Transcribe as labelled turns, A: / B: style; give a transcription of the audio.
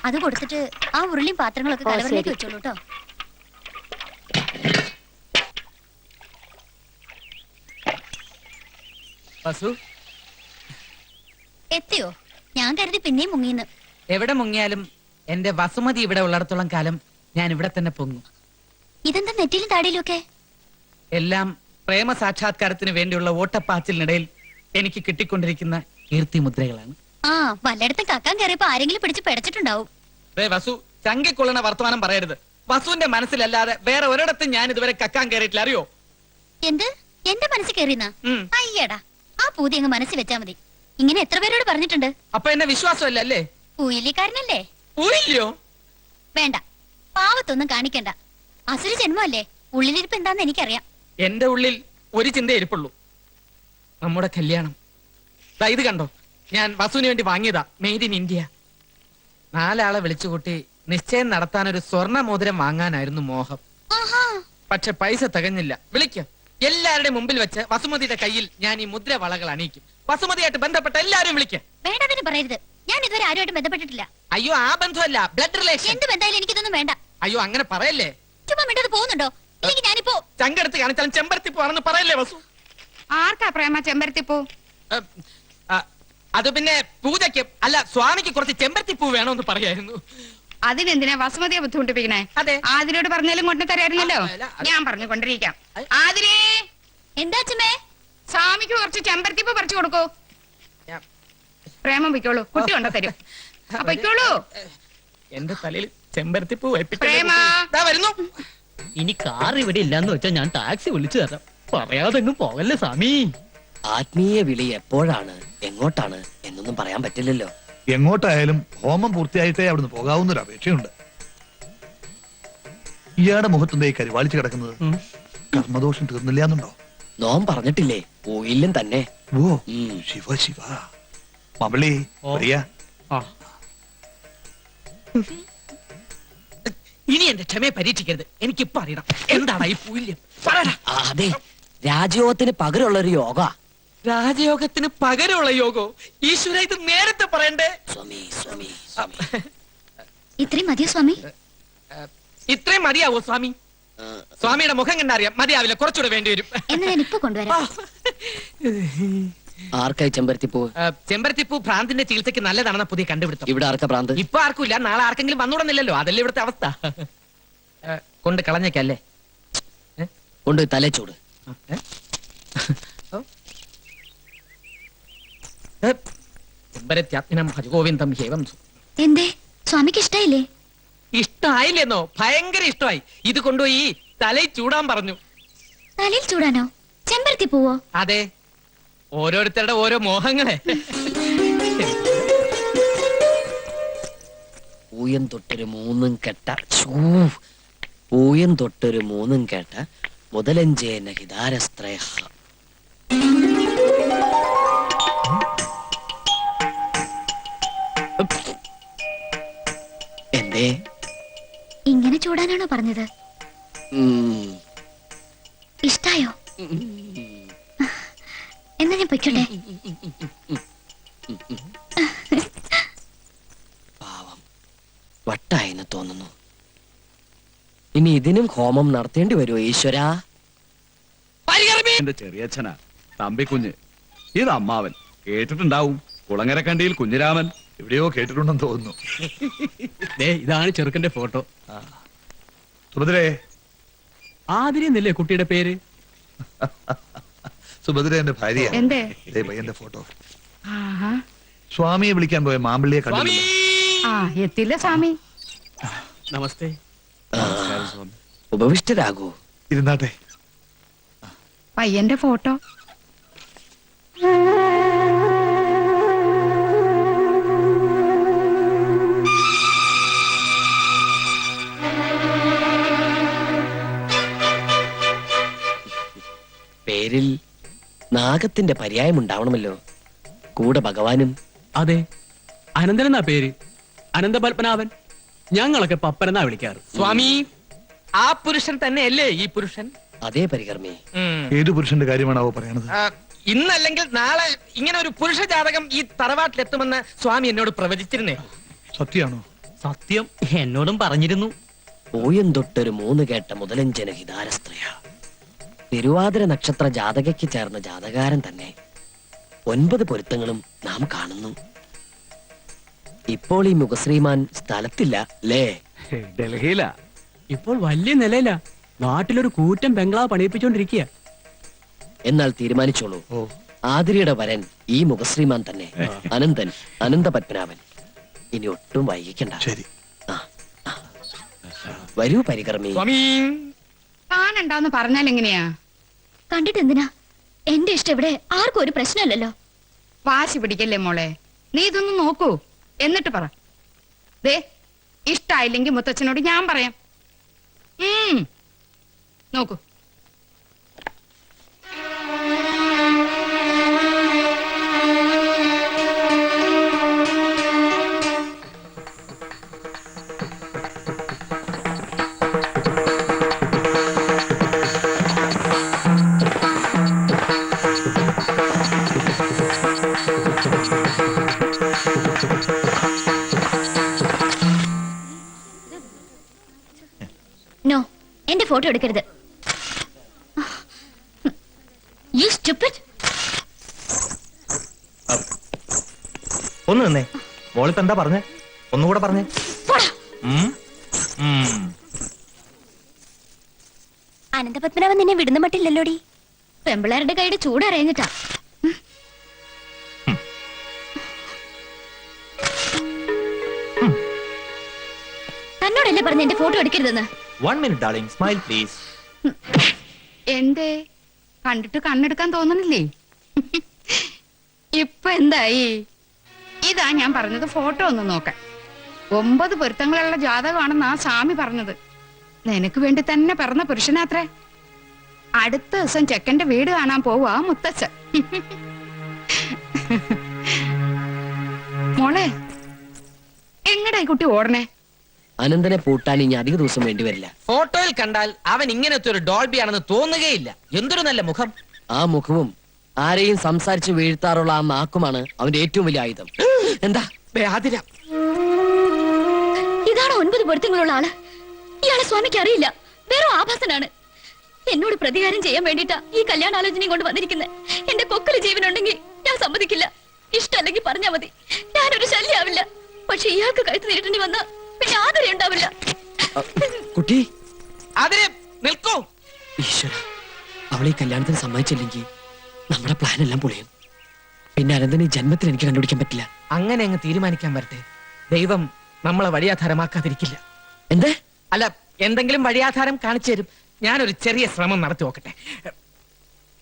A: അത് കൊടുത്തിട്ട് ആ ഉരുളിയും പാത്രങ്ങളൊക്കെ കലവറിലേക്ക് വെച്ചോളൂ കേട്ടോ. എത്തിയോ? ഞാൻ കരുതി പിന്നെയും മുങ്ങിന്ന്.
B: എവിടെ മുങ്ങിയാലും എന്റെ വസുമതി ഇവിടെ ഉള്ളിടത്തോളം കാലം ഞാൻ ഇവിടെ തന്നെ പൊങ്ങും.
A: ഇതെന്താ നെറ്റിയിലും താടിയിലും ഒക്കെ?
B: എല്ലാം പ്രേമ സാക്ഷാത്കാരത്തിന് വേണ്ടിയുള്ള ഓട്ടപ്പാച്ചിലിനിടയിൽ എനിക്ക് കിട്ടിക്കൊണ്ടിരിക്കുന്ന കീർത്തി മുദ്രകളാണ്.
A: ആ, വല്ലയിടത്തും കക്കാൻ കയറിയപ്പോ ആരെങ്കിലും പിടിച്ച് പെടച്ചിട്ടുണ്ടാവും.
B: വസു, ചങ്കിക്കൊള്ളണ വർത്തമാനം പറയരുത്. വസുവിന്റെ മനസ്സിലല്ലാതെ വേറെ ഒരിടത്തും ഞാൻ ഇതുവരെ കക്കാൻ കയറിയിട്ടില്ല, അറിയോ?
A: എന്ത്? എന്റെ മനസ്സിൽ കയറിയെന്നാ? അയ്യടാ, ആ പൂതി അങ്ങ് മനസ്സിൽ വെച്ചാ മതി. ഇങ്ങനെ എത്ര പേരോട് പറഞ്ഞിട്ടുണ്ട്.
B: അപ്പൊ എന്നെ വിശ്വാസമല്ല അല്ലേ?
A: പൂയില്ലിക്കാരനല്ലേ?
B: പൂയില്ലോ?
A: വേണ്ട, പാവത്തൊന്നും കാണിക്കണ്ട. അസുര ജന്മല്ലേ, ഉള്ളിലിരിപ്പ് എന്താന്ന് എനിക്കറിയാം.
B: എന്റെ ഉള്ളിൽ ഒരു ചിന്ത ഇരിപ്പുള്ളൂ, നമ്മുടെ കല്യാണം. ഇത് കണ്ടോ, ഞാൻ വസുവിന് വേണ്ടി വാങ്ങിയതാ, മെയ്ഡ് ഇൻ ഇന്ത്യ. 4 ആളെ വിളിച്ചുകൂട്ടി നിശ്ചയം നടത്താൻ ഒരു സ്വർണ്ണ മോതിരം വാങ്ങാനായിരുന്നു മോഹം. പക്ഷെ പൈസ തികഞ്ഞില്ല. വിളിക്ക, എല്ലാവരുടെ മുമ്പിൽ വെച്ച് വസുമതിയുടെ കയ്യിൽ ഞാൻ ഈ മുദ്ര വളകൾ അണിയിക്കും. വസുമതിയായിട്ട് ബന്ധപ്പെട്ട എല്ലാരും വിളിക്ക.
A: വേണ്ടതിന് പറയരുത്, ഞാൻ ഇതുവരെ ആരുമായിട്ട് ബന്ധപ്പെട്ടിട്ടില്ല.
B: അയ്യോ, ആ ബന്ധമല്ല, ബ്ലഡ് റിലേഷൻ.
A: എന്ത് ബന്ധമായാലും എനിക്കിതൊന്നും വേണ്ട.
B: അയ്യോ, അങ്ങനെ പറയല്ലേ.
A: ചുമ്മാ മിണ്ടത് പോകുന്നുണ്ടോ? ഇല്ലെങ്കിൽ ഞാനിപ്പോ
B: ചങ്കെടുത്ത് കാണിച്ചാലും ചെമ്പരത്തിപ്പൂ ആണെന്ന് പറയല്ലേ വസു?
C: ആർക്കാ പ്രേമ ചെമ്പരത്തിപ്പൂ?
B: അത് പിന്നെ പൂജയ്ക്ക് അല്ല, സ്വാമിക്ക് കുറച്ച് ചെമ്പരത്തിപ്പൂ വേണമെന്ന് പറയായിരുന്നു.
C: അതിനെന്തിനാ വസുമതിയെ ബുദ്ധിമുട്ടിപ്പിക്കണേ?
B: അതെ,
C: ആതിരോട് പറഞ്ഞാലും കൊണ്ടു തരായിരുന്നല്ലോ. ഞാൻ പറഞ്ഞു കൊണ്ടിരിക്കാം. ആതിരേ,
A: എന്താ അച്ഛമ്മേ?
C: സ്വാമിക്ക് കുറച്ച് ചെമ്പരത്തിപ്പൂ പറിച്ചു കൊടുക്കൂ. പ്രേമം വയ്ക്കോളൂ, കുട്ടി കൊണ്ടു തരും. അപ്പൊ വയ്ക്കോളൂ.
B: എന്റെ തലയിൽ ചെമ്പരത്തിപ്പൂ
C: വരുന്നു.
D: ഇനി കാർ ഇവിടെ ഇല്ലാന്ന് വെച്ചാൽ ഞാൻ ടാക്സി വിളിച്ചു തരാം. പറയാതെങ്ങും പോകല്ലേ സ്വാമി.
E: ആത്മീയ വിളി എപ്പോഴാണ്, എങ്ങോട്ടാണ് എന്നൊന്നും പറയാൻ പറ്റില്ലല്ലോ.
F: എങ്ങോട്ടായാലും ഹോമം പൂർത്തിയായിട്ടേ അവിടുന്ന് പോകാവുന്നൊരു അപേക്ഷയുണ്ട്. ഇയാളുടെ മുഖത്തുണ്ടേ കരിവാളിച്ച് കിടക്കുന്നത്. കർമ്മദോഷം തീർന്നില്ല എന്നുണ്ടോ?
E: നോം പറഞ്ഞിട്ടില്ലേ, ഓയില്യം തന്നെ.
F: ഓ, ശിവ ശിവ. മകളി പ്രിയ,
B: ഇനി എന്റെ ക്ഷമയെ പരീക്ഷിക്കരുത്. എനിക്കിപ്പോ അറിയണം, എന്താണ് ഈ പൂല്യം?
E: അതെ, രാജയോഗത്തിന് പകരമുള്ള ഒരു യോഗ.
B: രാജയോഗത്തിന് പകരമുള്ള യോഗോ? ഈശ്വര, ഇത് നേരത്തെ പറയണ്ടേ?
E: സ്വാമി സ്വാമി
A: ഇത്രയും മതിയോ സ്വാമി?
B: ഇത്രയും മതിയാവോ സ്വാമി? സ്വാമിയുടെ മുഖം കണ്ടറിയാം, മതിയാവില്ല, കുറച്ചുകൂടെ വേണ്ടി വരും.
A: എന്നാ ഞാൻ ഇപ്പൊ കൊണ്ടുവരാം.
E: ആർക്കായി ചെമ്പരത്തിപ്പൂ?
B: ചെമ്പരത്തിപ്പൂ ഭ്രാന്തിന്റെ ചികിത്സയ്ക്ക് നല്ലതാണെന്ന പുതിയ കണ്ടുപിടുത്തം.
E: ഇവിടെ ആർക്കാ ഭ്രാന്ത്?
B: ഇപ്പൊ ആർക്കില്ല, നാളെ ആർക്കെങ്കിലും വന്നുകൂടുന്നില്ലല്ലോ, അതല്ലേ ഇവിടുത്തെ അവസ്ഥ. കൊണ്ട് കളഞ്ഞേക്കല്ലേ,
E: കൊണ്ട് തലച്ചൂട്.
B: ചെമ്പരത്യാത്മനം ഭജഗോവിന്ദം ഹേവം.
A: എന്തേ, സ്വാമിക്ക് ഇഷ്ടായില്ലേ?
B: ഇഷ്ടമായില്ലെന്നോ? ഭയങ്കര ഇഷ്ടമായി. ഇത് കൊണ്ടുപോയി തലയിൽ ചൂടാൻ പറഞ്ഞു.
A: തലയിൽ ചൂടാനോ? ചെമ്പരത്തി പൂവോ?
B: അതെ, ഓരോരുത്തരുടെ ഓരോ മോഹങ്ങളെ.
E: പൂയം തൊട്ടൊരു മൂന്നും കെട്ട, പൂയം തൊട്ടൊരു മൂന്നും കേട്ട മുതലഞ്ചേന ഹിതാരസ്ത്രയ. എന്തേ
A: ഇങ്ങനെ ചൂടാനാണോ പറഞ്ഞത്? ഇഷ്ടായോ? എന്നാ ഞാൻ പൊയ്ക്കോട്ടെ.
E: പാവം, വട്ടായെന്ന് തോന്നുന്നു. ഇനി ഇതിനും ഹോമം നടത്തേണ്ടി വരുമോ ഈശ്വരാ?
G: എന്റെ ചെറിയച്ഛനാ തമ്പിക്കുഞ്ഞ്. ഇത് അമ്മാവൻ. കേട്ടിട്ടുണ്ടാവും, കുളങ്ങരക്കണ്ടിയിൽ കുഞ്ഞിരാമൻ.
F: എവിടെയോ കേട്ടിട്ടുണ്ടെന്ന് തോന്നുന്നു.
D: ഇതാണ് ചെറുക്കന്റെ ഫോട്ടോ.
F: സുഭദ്രേ.
D: ആതിരി എന്നല്ലേ കുട്ടിയുടെ പേര്?
F: സുഭദ്ര എന്റെ ഭാര്യ.
C: എന്തേ
F: പയ്യന്റെ ഫോട്ടോ. സ്വാമിയെ വിളിക്കാൻ പോയ മാമ്പിള്ളിയെ കണ്ടില്ല.
C: എത്തില്ല സ്വാമി.
D: നമസ്തേ.
E: ഉപവിഷ്ടരാകൂ.
F: ഇരുന്നാട്ടെ.
C: പയ്യന്റെ ഫോട്ടോ.
E: പേരിൽ നാഗത്തിന്റെ പര്യായം ഉണ്ടാവണമല്ലോ. കൂടെ ഭഗവാനും.
D: അതെ, അനന്തൻ എന്നാ പേര്. അനന്തപത്മനാഭൻ. ഞങ്ങളൊക്കെ പപ്പനെന്നാ വിളിക്കാറ്.
B: സ്വാമി, ആ പുരുഷൻ തന്നെയല്ലേ ഈ പുരുഷൻ?
E: അതേ പരികർമ്മേ.
F: ഏതു പുരുഷന്റെ കാര്യമാണാവോ പറയണത്?
B: ഇന്നല്ലെങ്കിൽ നാളെ ഇങ്ങനെ ഒരു പുരുഷ ജാതകം ഈ തറവാട്ടിലെത്തുമെന്ന് സ്വാമി എന്നോട് പ്രവചിച്ചിരുന്നേ.
F: സത്യാണോ?
D: സത്യം എന്നോടും പറഞ്ഞിരുന്നു.
E: പൂയം തൊട്ടൊരു 3 കേട്ട മുതലഞ്ചന ഹിതാരസ്ത്രീയ. തിരുവാതിര നക്ഷത്ര ജാതകയ്ക്ക് ചേർന്ന ജാതകാരൻ തന്നെ 9 പൊരുത്തങ്ങളും നാം കാണുന്നു. ഇപ്പോൾ ഈ മുഖശ്രീമാൻ സ്ഥലത്തില്ല അല്ലേ?
G: ഡൽഹിയിലാ.
H: ഇപ്പോൾ വലിയ നിലയില. നാട്ടിലൊരു കൂറ്റൻ ബംഗ്ലാവ് പണിയിപ്പിച്ചോണ്ടിരിക്കുക.
E: എന്നാൽ തീരുമാനിച്ചോളൂ. ആതിരയുടെ വരൻ ഈ മുഖശ്രീമാൻ തന്നെ, അനന്തൻ, അനന്തപത്മനാഭൻ. ഇനി ഒട്ടും വൈകിക്കണ്ട.
F: ശരി.
E: വരൂ പരികർമ്മി.
B: സ്വാമി
C: താനുണ്ടാന്ന് പറഞ്ഞാൽ എങ്ങനെയാ?
A: കണ്ടിട്ട് എന്തിനാ? എന്റെ ഇഷ്ടം ഇവിടെ ആർക്കും ഒരു പ്രശ്നമല്ലല്ലോ.
C: വാശി പിടിക്കല്ലേ മോളെ, നീ ഇതൊന്ന് നോക്കൂ എന്നിട്ട് പറ. ദേ ഇഷ്ടായില്ലെങ്കിൽ മുത്തച്ഛനോട് ഞാൻ പറയാം. നോക്കൂ.
A: നോ, എന്റെ ഫോട്ടോ എടുക്കരുത്. You stupid.
I: ഒന്ന് നിന്നേ. മോളിപ്പോ എന്താ പറഞ്ഞേ? ഒന്നുകൂടെ പറഞ്ഞേ.
A: പോടാ.
I: ഉം. ഉം.
A: അനന്തപത്മനാഭൻ നിന്നെ വിടുന്ന മട്ടില്ലല്ലോടി. പെമ്പിളാരുടെ കൈയുടെ ചൂടറിഞ്ഞിട്ടാ. തന്നോടല്ലേ പറഞ്ഞ എന്റെ photo എടുക്കരുതെന്ന്?
I: 1 minute darling, smile please.
C: എന്തേ കണ്ടിട്ട് കണ്ണെടുക്കാൻ തോന്നണില്ലേ? ഇപ്പൊ എന്തായി? ഇതാ ഞാൻ പറഞ്ഞത്, ഫോട്ടോ ഒന്ന് നോക്കാൻ. 9 പൊരുത്തങ്ങളുള്ള ജാതകമാണെന്നാ സ്വാമി പറഞ്ഞത്. നിനക്ക് വേണ്ടി തന്നെ പിറന്ന പുരുഷനാത്രേ. അടുത്ത ദിവസം ചെക്കന്റെ വീട് കാണാൻ പോവാ മുത്തച്ഛൻ. മോളെ, എങ്ങടായി കുട്ടി ഓടണേ?
E: അനന്തനെ പൂട്ടാൻ ഇനി അധിക ദിവസം വേണ്ടി വരില്ല.
B: ഫോട്ടോയിൽ കണ്ടാൽ അവൻ ഇങ്ങനത്തെ ഒരു ഡോൾബി ആണെന്ന് തോന്നുകയില്ല. എന്തൊരു നല്ല മുഖം.
E: ആ മുഖവും ആരെയും സംസാരിച്ച് വീഴ്ത്താറുള്ള ആ നാക്കുമാണ് അവന്റെ ഏറ്റവും വലിയ ആയുധം. എന്താ?
B: ആതിര
A: ഇതാണ് 9 പൊരുത്തങ്ങളുള്ള ആള്. ഇയാളെ സ്വാമിക്ക് അറിയില്ല, വേറെ ആഭാസനാണ്. എന്നോട് പ്രതികാരം ചെയ്യാൻ വേണ്ടിട്ടാ ഈ കല്യാണാലോചനയും കൊണ്ട് വന്നിരിക്കുന്നത്. എന്റെ കൊക്കല് ജീവനുണ്ടെങ്കിൽ ഞാൻ സമ്മതിക്കില്ല. ഇഷ്ടമല്ലെങ്കിൽ പറഞ്ഞാ മതി, ഞാനൊരു ശല്യാവില്ല. പക്ഷെ ഇയാൾക്ക് കഴുത്ത് നേരിട്ടേണ്ടി വന്ന പിന്നെ ആദരം ഉണ്ടാവില്ല.
E: കുട്ടി,
B: ആതിര നിൽക്കൂ.
E: ഈശ്വര, അവളെ ഈ കല്യാണത്തിന് സമ്മതിച്ചില്ലെങ്കിൽ നമ്മുടെ പ്ലാൻ എല്ലാം പൊളിയും. പിന്നെ അനന്തനെ ജന്മത്തിൽ എനിക്ക് കണ്ടുപിടിക്കാൻ പറ്റില്ല.
B: അങ്ങനെ അങ്ങ് തീരുമാനിക്കാൻ വരട്ടെ. ദൈവം നമ്മളെ വഴിയാധാരമാക്കാതിരിക്കില്ല.
E: എന്തേ?
B: അല്ല, എന്തെങ്കിലും വഴിയാധാരം കാണിച്ചു തരും. ഞാനൊരു ചെറിയ ശ്രമം നടത്തി നോക്കട്ടെ.